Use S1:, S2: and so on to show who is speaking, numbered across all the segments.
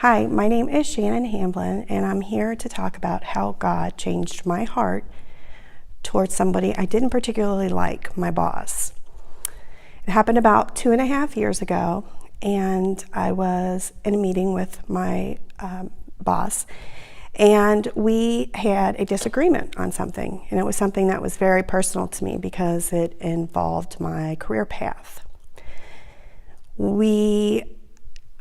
S1: Hi, my name is Shannon Hamblin, and I'm here to talk about how God changed my heart towards somebody I didn't particularly like, my boss. It happened about 2.5 years ago, and I was in a meeting with my boss, and we had a disagreement on something, and it was something that was very personal to me because it involved my career path. We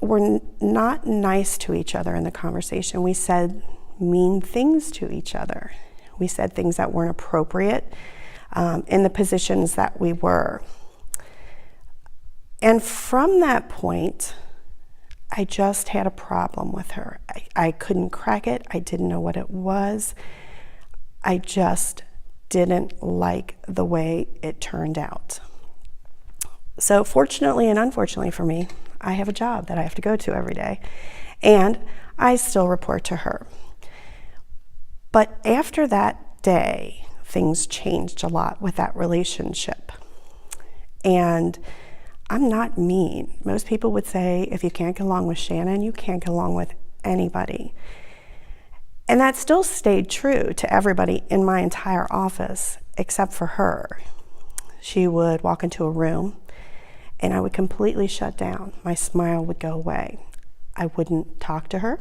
S1: were not nice to each other in the conversation. We said mean things to each other. We said things that weren't appropriate in the positions that we were. And from that point, I just had a problem with her. I couldn't crack it. I didn't know what it was. I just didn't like the way it turned out. So fortunately and unfortunately for me, I have a job that I have to go to every day, and I still report to her. But after that day, things changed a lot with that relationship. And I'm not mean. Most people would say, if you can't get along with Shannon, you can't get along with anybody. And that still stayed true to everybody in my entire office, except for her. She would walk into a room, and I would completely shut down. My smile would go away. I wouldn't talk to her.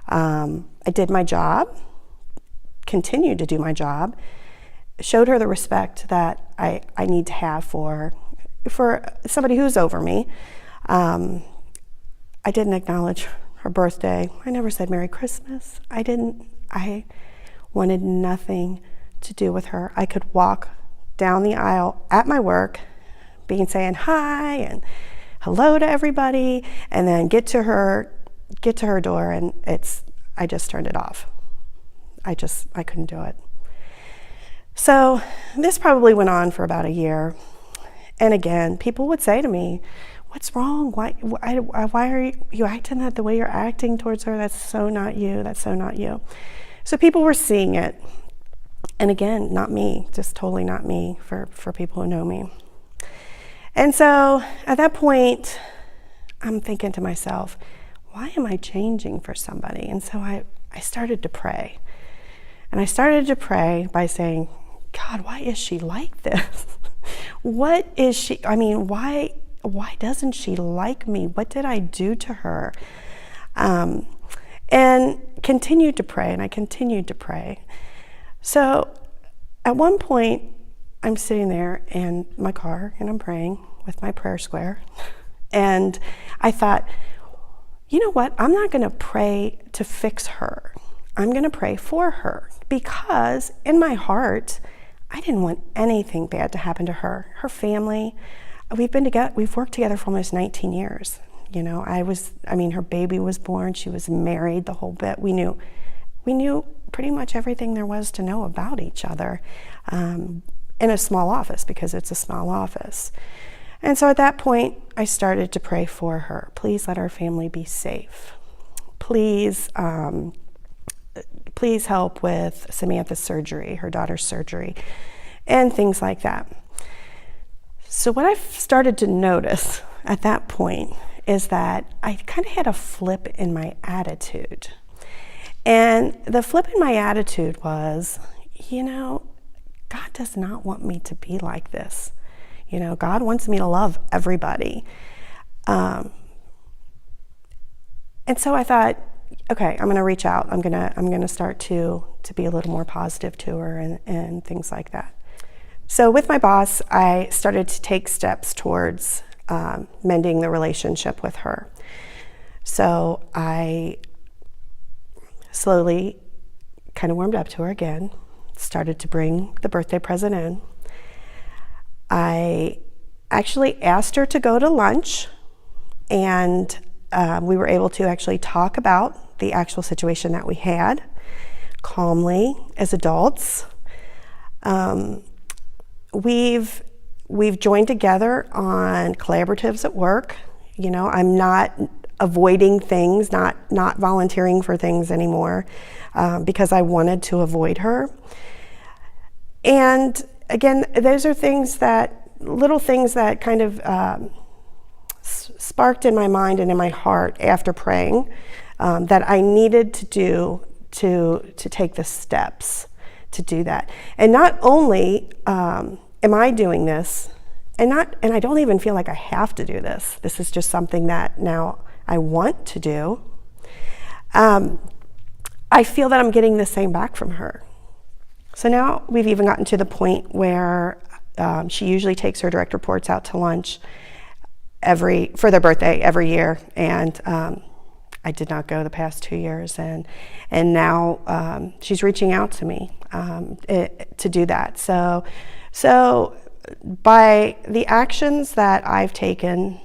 S1: I did my job, continued to do my job, showed her the respect that I need to have for somebody who's over me. I didn't acknowledge her birthday. I never said Merry Christmas. I wanted nothing to do with her. I could walk down the aisle at my work, saying hi and hello to everybody, and then get to her door, and I just turned it off. I couldn't do it. So this probably went on for about a year. And again, people would say to me, "What's wrong? Why are you acting the way you're acting towards her? That's so not you. That's so not you." So people were seeing it. And again, not me, just totally not me for people who know me. And so at that point, I'm thinking to myself, why am I changing for somebody? And so I started to pray. And I started to pray by saying, God, why is she like this? What is she, why doesn't she like me? What did I do to her? And continued to pray, and I continued to pray. So at one point, I'm sitting there in my car, and I'm praying with my prayer square. And I thought, you know what? I'm not going to pray to fix her. I'm going to pray for her, because in my heart, I didn't want anything bad to happen to her. Her family, we've worked together for almost 19 years. You know, her baby was born, she was married, the whole bit. We knew pretty much everything there was to know about each other in a small office, because it's a small office. And so at that point, I started to pray for her. Please let our family be safe. Please help with Samantha's surgery, her daughter's surgery, and things like that. So what I've started to notice at that point is that I kind of had a flip in my attitude. And the flip in my attitude was, God does not want me to be like this. God wants me to love everybody. And so I thought, okay, I'm going to reach out. I'm going to start to be a little more positive to her and things like that. So with my boss, I started to take steps towards mending the relationship with her. So I slowly kind of warmed up to her again, started to bring the birthday present in. I actually asked her to go to lunch, and we were able to actually talk about the actual situation that we had calmly as adults. We've joined together on collaboratives at work. I'm not avoiding things, not volunteering for things anymore, because I wanted to avoid her. And again, those are little things that kind of sparked in my mind and in my heart after praying that I needed to do to take the steps to do that. And not only am I doing this, and I don't even feel like I have to do this. This is just something that now I want to do. I feel that I'm getting the same back from her. So now we've even gotten to the point where she usually takes her direct reports out to lunch for their birthday every year, and I did not go the past 2 years, and now she's reaching out to me to do that. So by the actions that I've taken,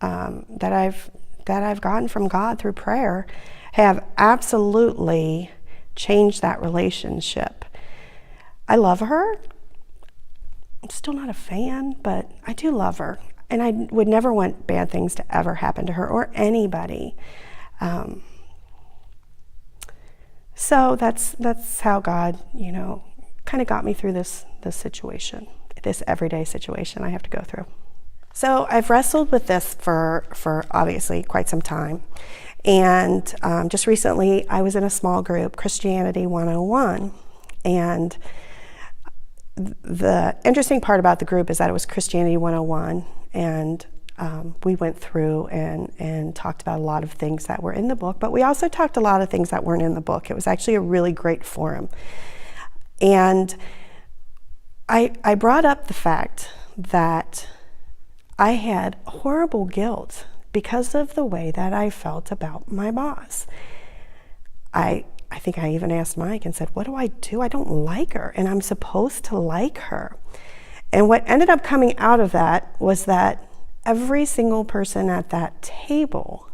S1: that I've gotten from God through prayer, have absolutely changed that relationship. I love her. I'm still not a fan, but I do love her. And I would never want bad things to ever happen to her or anybody. So that's how God, kind of got me through this situation, this everyday situation I have to go through. So I've wrestled with this for obviously quite some time. And just recently I was in a small group, Christianity 101. And the interesting part about the group is that it was Christianity 101, and we went through and talked about a lot of things that were in the book, but we also talked a lot of things that weren't in the book. It was actually a really great forum. And I brought up the fact that I had horrible guilt because of the way that I felt about my boss. I think I even asked Mike and said, what do? I don't like her, and I'm supposed to like her. And what ended up coming out of that was that every single person at that table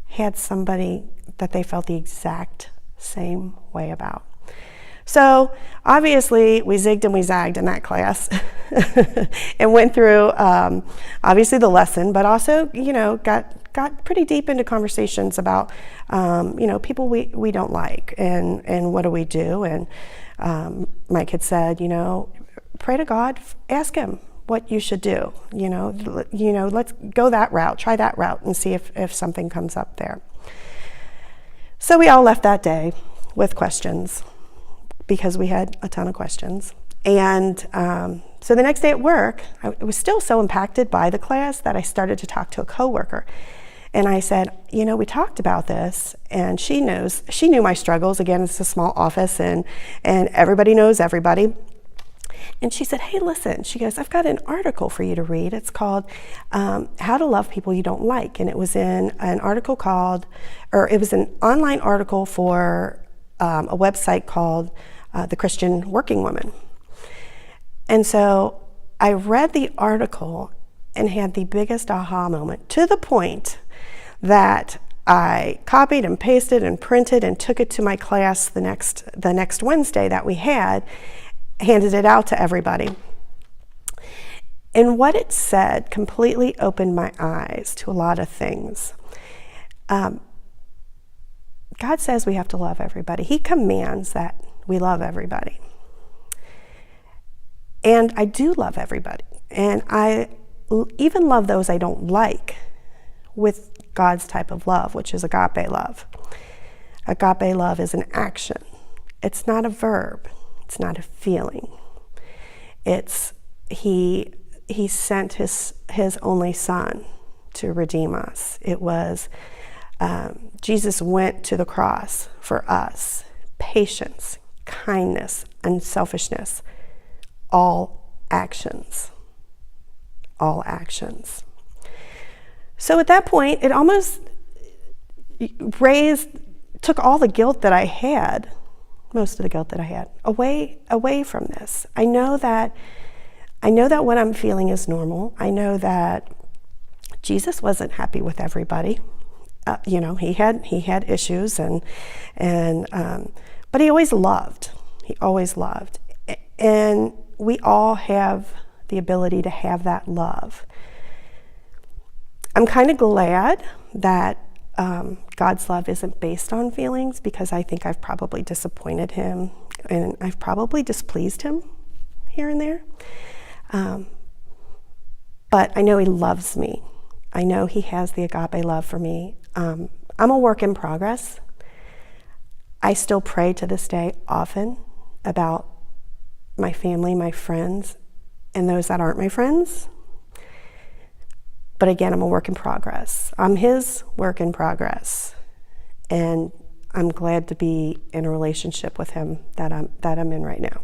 S1: had somebody that they felt the exact same way about. So obviously we zigged and we zagged in that class and went through obviously the lesson, but also, got pretty deep into conversations about, people we don't like and what do we do. And Mike had said, pray to God, ask him what you should do. Let's go that route, try that route and see if something comes up there. So we all left that day with questions, because we had a ton of questions. And so the next day at work, I was still so impacted by the class that I started to talk to a coworker. And I said, we talked about this, and she knew my struggles. Again, it's a small office, and everybody knows everybody. And she said, hey, listen, she goes, I've got an article for you to read. It's called How to Love People You Don't Like. And it was in an article it was an online article for a website called The Christian Working Woman. And so I read the article and had the biggest aha moment, to the point that I copied and pasted and printed and took it to my class the next Wednesday that we had, handed it out to everybody. And what it said completely opened my eyes to a lot of things. God says we have to love everybody. He commands that we love everybody. And I do love everybody. And I even love those I don't like with God's type of love, which is agape love. Agape love is an action. It's not a verb. It's not a feeling. It's he sent his only son to redeem us. It was Jesus went to the cross for us. Patience, kindness, unselfishness, all actions. All actions. So at that point, it almost took all the guilt that I had, most of the guilt that I had, away from this. I know that what I'm feeling is normal. I know that Jesus wasn't happy with everybody. He had issues, but he always loved. He always loved, and we all have the ability to have that love. I'm kind of glad that God's love isn't based on feelings, because I think I've probably disappointed him and I've probably displeased him here and there. But I know he loves me I know he has the agape love for me. I'm a work in progress. I still pray to this day often about my family, my friends, and those that aren't my friends. But again, I'm a work in progress. I'm his work in progress. And I'm glad to be in a relationship with him that I'm in right now.